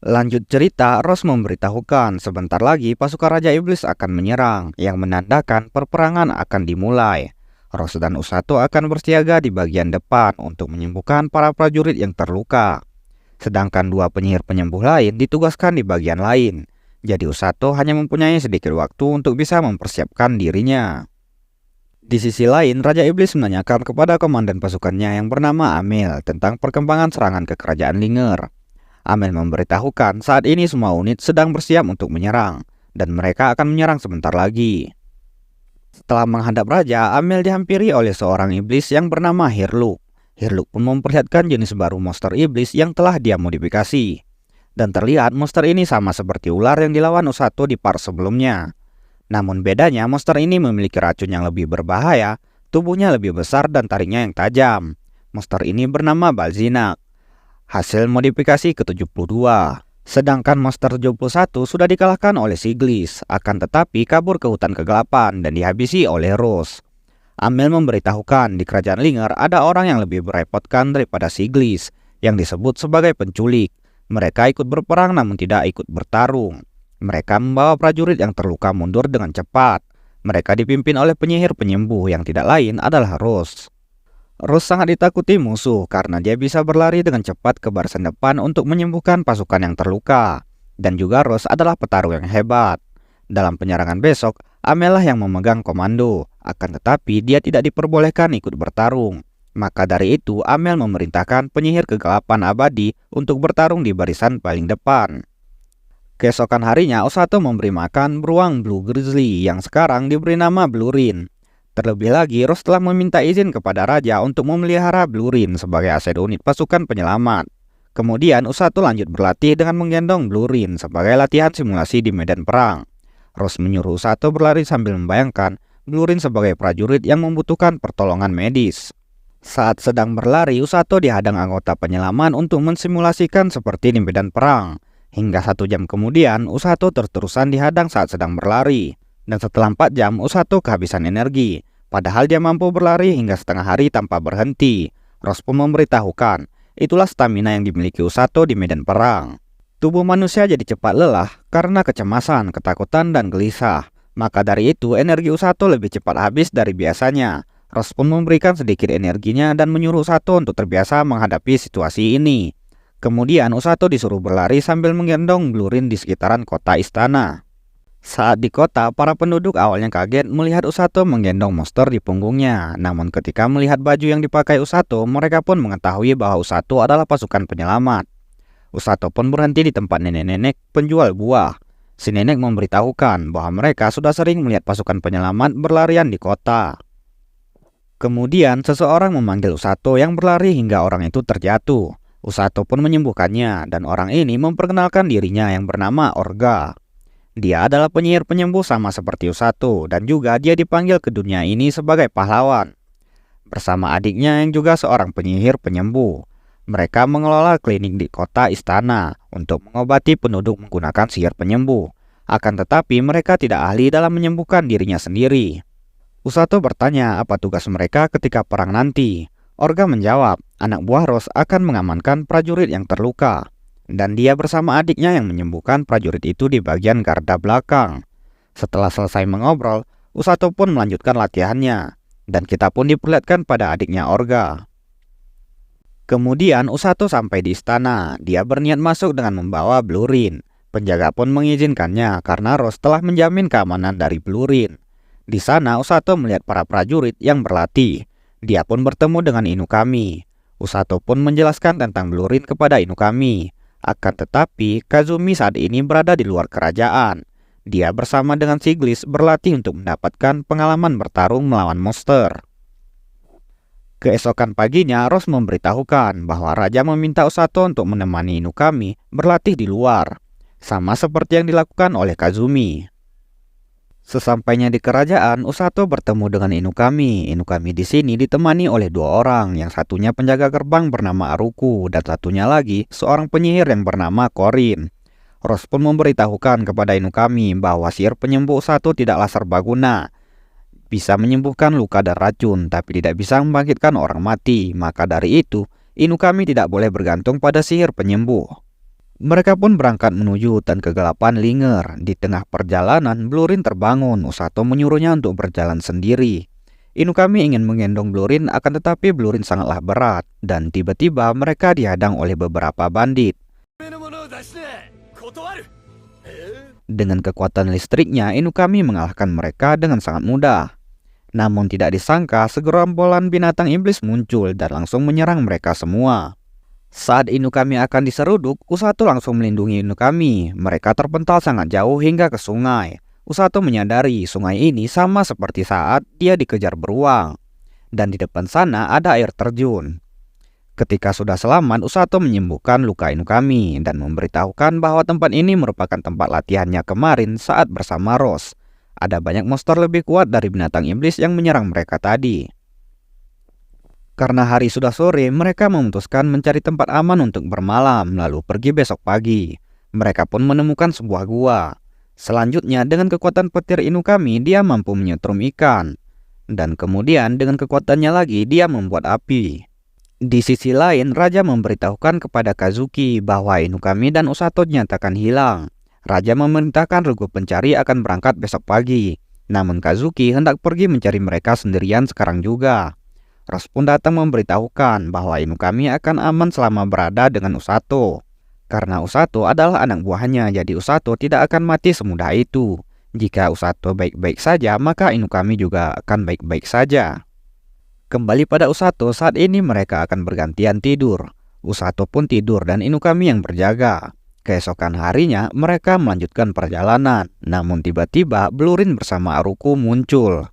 Lanjut cerita, Rose memberitahukan sebentar lagi pasukan Raja Iblis akan menyerang, yang menandakan perperangan akan dimulai. Rose dan Usato akan bersiaga di bagian depan untuk menyembuhkan para prajurit yang terluka. Sedangkan dua penyihir penyembuh lain ditugaskan di bagian lain. Jadi Usato hanya mempunyai sedikit waktu untuk bisa mempersiapkan dirinya. Di sisi lain, Raja Iblis menanyakan kepada komandan pasukannya yang bernama Amel tentang perkembangan serangan ke kerajaan Linger. Amel memberitahukan saat ini semua unit sedang bersiap untuk menyerang, dan mereka akan menyerang sebentar lagi. Setelah menghadap Raja, Amel dihampiri oleh seorang iblis yang bernama Hirluk. Hirluk pun memperlihatkan jenis baru monster iblis yang telah dia modifikasi. Dan terlihat monster ini sama seperti ular yang dilawan Usato di part sebelumnya. Namun bedanya monster ini memiliki racun yang lebih berbahaya, tubuhnya lebih besar dan tariknya yang tajam. Monster ini bernama Balzinak. Hasil modifikasi ke-72. Sedangkan monster 71 sudah dikalahkan oleh Siglis, akan tetapi kabur ke hutan kegelapan dan dihabisi oleh Rose. Amel memberitahukan di kerajaan Linger ada orang yang lebih merepotkan daripada Siglis, yang disebut sebagai penculik. Mereka ikut berperang namun tidak ikut bertarung. Mereka membawa prajurit yang terluka mundur dengan cepat. Mereka dipimpin oleh penyihir penyembuh yang tidak lain adalah Rose. Rose sangat ditakuti musuh karena dia bisa berlari dengan cepat ke barisan depan untuk menyembuhkan pasukan yang terluka. Dan juga Rose adalah petarung yang hebat. Dalam penyerangan besok, Amel lah yang memegang komando. Akan tetapi dia tidak diperbolehkan ikut bertarung. Maka dari itu Amel memerintahkan penyihir kegelapan abadi untuk bertarung di barisan paling depan. Keesokan harinya Osato memberi makan beruang Blue Grizzly yang sekarang diberi nama Blurin. Terlebih lagi, Rose telah meminta izin kepada Raja untuk memelihara Blurin sebagai aset unit pasukan penyelamat. Kemudian, Usato lanjut berlatih dengan menggendong Blurin sebagai latihan simulasi di medan perang. Rose menyuruh Usato berlari sambil membayangkan Blurin sebagai prajurit yang membutuhkan pertolongan medis. Saat sedang berlari, Usato dihadang anggota penyelamat untuk mensimulasikan seperti di medan perang. Hingga 1 jam kemudian, Usato terus-terusan dihadang saat sedang berlari. Dan setelah 4 jam, Usato kehabisan energi. Padahal dia mampu berlari hingga setengah hari tanpa berhenti. Rose pun memberitahukan, itulah stamina yang dimiliki Usato di medan perang. Tubuh manusia jadi cepat lelah karena kecemasan, ketakutan, dan gelisah. Maka dari itu, energi Usato lebih cepat habis dari biasanya. Rose pun memberikan sedikit energinya dan menyuruh Usato untuk terbiasa menghadapi situasi ini. Kemudian Usato disuruh berlari sambil menggendong Blurin di sekitaran kota istana. Saat di kota, para penduduk awalnya kaget melihat Usato menggendong monster di punggungnya. Namun ketika melihat baju yang dipakai Usato, mereka pun mengetahui bahwa Usato adalah pasukan penyelamat. Usato pun berhenti di tempat nenek-nenek penjual buah. Si nenek memberitahukan bahwa mereka sudah sering melihat pasukan penyelamat berlarian di kota. Kemudian seseorang memanggil Usato yang berlari hingga orang itu terjatuh. Usato pun menyembuhkannya dan orang ini memperkenalkan dirinya yang bernama Orga. Dia adalah penyihir penyembuh sama seperti Usato dan juga dia dipanggil ke dunia ini sebagai pahlawan. Bersama adiknya yang juga seorang penyihir penyembuh. Mereka mengelola klinik di kota istana untuk mengobati penduduk menggunakan sihir penyembuh. Akan tetapi mereka tidak ahli dalam menyembuhkan dirinya sendiri. Usato bertanya apa tugas mereka ketika perang nanti. Orga menjawab, anak buah Rose akan mengamankan prajurit yang terluka. Dan dia bersama adiknya yang menyembuhkan prajurit itu di bagian garda belakang. Setelah selesai mengobrol, Usato pun melanjutkan latihannya. Dan kita pun diperlihatkan pada adiknya Orga. Kemudian Usato sampai di istana. Dia berniat masuk dengan membawa Blurin. Penjaga pun mengizinkannya karena Rose telah menjamin keamanan dari Blurin. Di sana Usato melihat para prajurit yang berlatih. Dia pun bertemu dengan Inukami. Usato pun menjelaskan tentang Blurin kepada Inukami. Akan tetapi, Kazumi saat ini berada di luar kerajaan. Dia bersama dengan Siglis berlatih untuk mendapatkan pengalaman bertarung melawan monster. Keesokan paginya, Rose memberitahukan bahwa Raja meminta Usato untuk menemani Inukami berlatih di luar. Sama seperti yang dilakukan oleh Kazumi. Sesampainya di kerajaan, Usato bertemu dengan Inukami. Inukami di sini ditemani oleh 2 orang, yang satunya penjaga gerbang bernama Aruku dan satunya lagi seorang penyihir yang bernama Korin. Rose pun memberitahukan kepada Inukami bahwa sihir penyembuh Usato tidaklah serbaguna. Bisa menyembuhkan luka dan racun, tapi tidak bisa membangkitkan orang mati. Maka dari itu, Inukami tidak boleh bergantung pada sihir penyembuh. Mereka pun berangkat menuju hutan kegelapan Linger. Di tengah perjalanan, Blurin terbangun. Usato menyuruhnya untuk berjalan sendiri. Inukami ingin menggendong Blurin, akan tetapi Blurin sangatlah berat. Dan tiba-tiba mereka dihadang oleh beberapa bandit. Dengan kekuatan listriknya, Inukami mengalahkan mereka dengan sangat mudah. Namun tidak disangka, segerombolan binatang iblis muncul dan langsung menyerang mereka semua. Saat Inukami akan diseruduk, Usato langsung melindungi Inukami. Mereka terpental sangat jauh hingga ke sungai. Usato menyadari sungai ini sama seperti saat dia dikejar beruang. Dan di depan sana ada air terjun. Ketika sudah selamat, Usato menyembuhkan luka Inukami dan memberitahukan bahwa tempat ini merupakan tempat latihannya kemarin saat bersama Rose. Ada banyak monster lebih kuat dari binatang iblis yang menyerang mereka tadi. Karena hari sudah sore, mereka memutuskan mencari tempat aman untuk bermalam, lalu pergi besok pagi. Mereka pun menemukan sebuah gua. Selanjutnya, dengan kekuatan petir Inukami, dia mampu menyetrum ikan. Dan kemudian, dengan kekuatannya lagi, dia membuat api. Di sisi lain, Raja memberitahukan kepada Kazuki bahwa Inukami dan Usato dinyatakan hilang. Raja memerintahkan regu pencari akan berangkat besok pagi. Namun Kazuki hendak pergi mencari mereka sendirian sekarang juga. Rose pun datang memberitahukan bahwa Inukami akan aman selama berada dengan Usato. Karena Usato adalah anak buahnya, jadi Usato tidak akan mati semudah itu. Jika Usato baik-baik saja, maka Inukami juga akan baik-baik saja. Kembali pada Usato, saat ini mereka akan bergantian tidur. Usato pun tidur dan Inukami yang berjaga. Keesokan harinya, mereka melanjutkan perjalanan. Namun tiba-tiba, Blurin bersama Aruku muncul.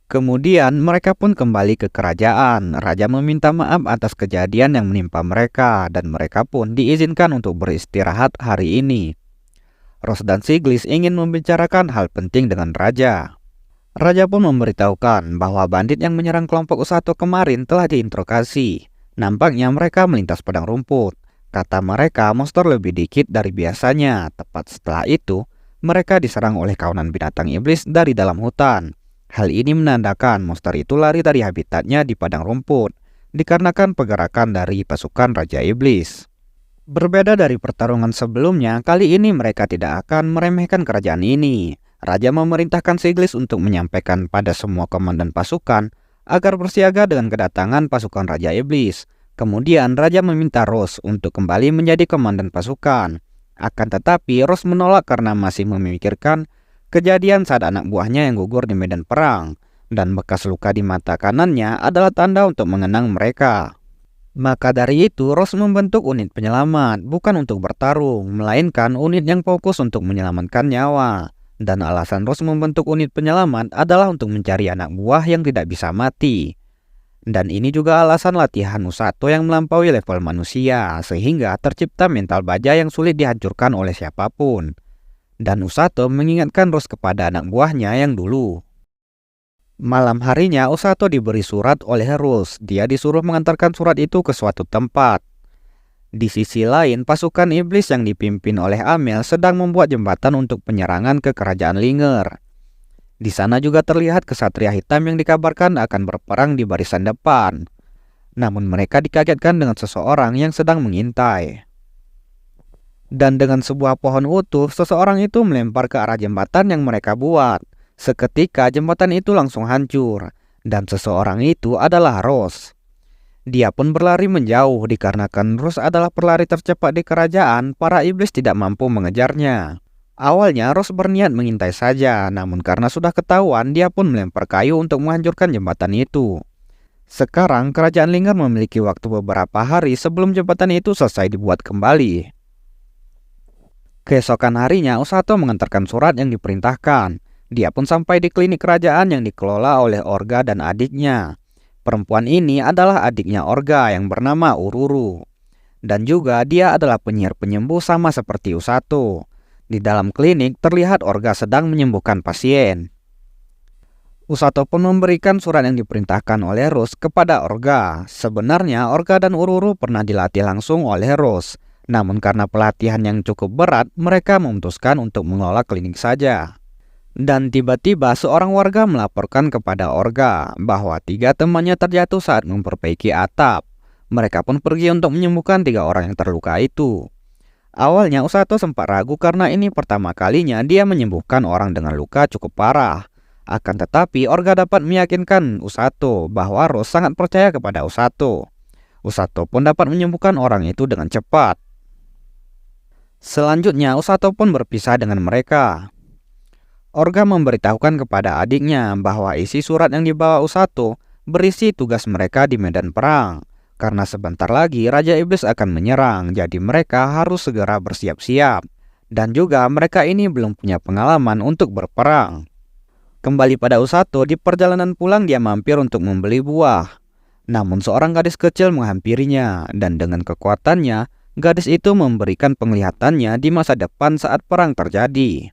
Kemudian mereka pun kembali ke kerajaan. Raja meminta maaf atas kejadian yang menimpa mereka dan mereka pun diizinkan untuk beristirahat hari ini. Rose dan Siglis ingin membicarakan hal penting dengan Raja. Raja pun memberitahukan bahwa bandit yang menyerang kelompok Usato kemarin telah diinterogasi. Nampaknya mereka melintas padang rumput. Kata mereka monster lebih dikit dari biasanya. Tepat setelah itu, mereka diserang oleh kawanan binatang iblis dari dalam hutan. Hal ini menandakan monster itu lari dari habitatnya di padang rumput, dikarenakan pergerakan dari pasukan Raja Iblis. Berbeda dari pertarungan sebelumnya, kali ini mereka tidak akan meremehkan kerajaan ini. Raja memerintahkan Siglis untuk menyampaikan pada semua komandan pasukan agar bersiaga dengan kedatangan pasukan Raja Iblis. Kemudian Raja meminta Rose untuk kembali menjadi komandan pasukan. Akan tetapi Rose menolak karena masih memikirkan kejadian saat anak buahnya yang gugur di medan perang, dan bekas luka di mata kanannya adalah tanda untuk mengenang mereka. Maka dari itu, Rose membentuk unit penyelamat, bukan untuk bertarung, melainkan unit yang fokus untuk menyelamatkan nyawa. Dan alasan Rose membentuk unit penyelamat adalah untuk mencari anak buah yang tidak bisa mati. Dan ini juga alasan latihan Usato yang melampaui level manusia, sehingga tercipta mental baja yang sulit dihancurkan oleh siapapun. Dan Usato mengingatkan Rose kepada anak buahnya yang dulu. Malam harinya Usato diberi surat oleh Rose. Dia disuruh mengantarkan surat itu ke suatu tempat. Di sisi lain, pasukan iblis yang dipimpin oleh Amel sedang membuat jembatan untuk penyerangan ke kerajaan Linger. Di sana juga terlihat kesatria hitam yang dikabarkan akan berperang di barisan depan. Namun mereka dikagetkan dengan seseorang yang sedang mengintai. Dan dengan sebuah pohon utuh, seseorang itu melempar ke arah jembatan yang mereka buat. Seketika jembatan itu langsung hancur. Dan seseorang itu adalah Rose. Dia pun berlari menjauh dikarenakan Rose adalah pelari tercepat di kerajaan. Para iblis tidak mampu mengejarnya. Awalnya Rose berniat mengintai saja, namun karena sudah ketahuan, dia pun melempar kayu untuk menghancurkan jembatan itu. Sekarang kerajaan Linger memiliki waktu beberapa hari sebelum jembatan itu selesai dibuat kembali. Keesokan harinya, Usato mengantarkan surat yang diperintahkan. Dia pun sampai di klinik kerajaan yang dikelola oleh Orga dan adiknya. Perempuan ini adalah adiknya Orga yang bernama Ururu. Dan juga dia adalah penyihir penyembuh sama seperti Usato. Di dalam klinik terlihat Orga sedang menyembuhkan pasien. Usato pun memberikan surat yang diperintahkan oleh Rose kepada Orga. Sebenarnya Orga dan Ururu pernah dilatih langsung oleh Rose. Namun karena pelatihan yang cukup berat, mereka memutuskan untuk mengelola klinik saja. Dan tiba-tiba seorang warga melaporkan kepada Orga bahwa 3 temannya terjatuh saat memperbaiki atap. Mereka pun pergi untuk menyembuhkan 3 orang yang terluka itu. Awalnya Usato sempat ragu karena ini pertama kalinya dia menyembuhkan orang dengan luka cukup parah. Akan tetapi Orga dapat meyakinkan Usato bahwa Rose sangat percaya kepada Usato. Usato pun dapat menyembuhkan orang itu dengan cepat. Selanjutnya Usato pun berpisah dengan mereka. Orga memberitahukan kepada adiknya bahwa isi surat yang dibawa Usato berisi tugas mereka di medan perang. Karena sebentar lagi Raja Iblis akan menyerang, jadi mereka harus segera bersiap-siap. Dan juga mereka ini belum punya pengalaman untuk berperang. Kembali pada Usato, di perjalanan pulang dia mampir untuk membeli buah. Namun seorang gadis kecil menghampirinya, dan dengan kekuatannya, gadis itu memberikan penglihatannya di masa depan saat perang terjadi.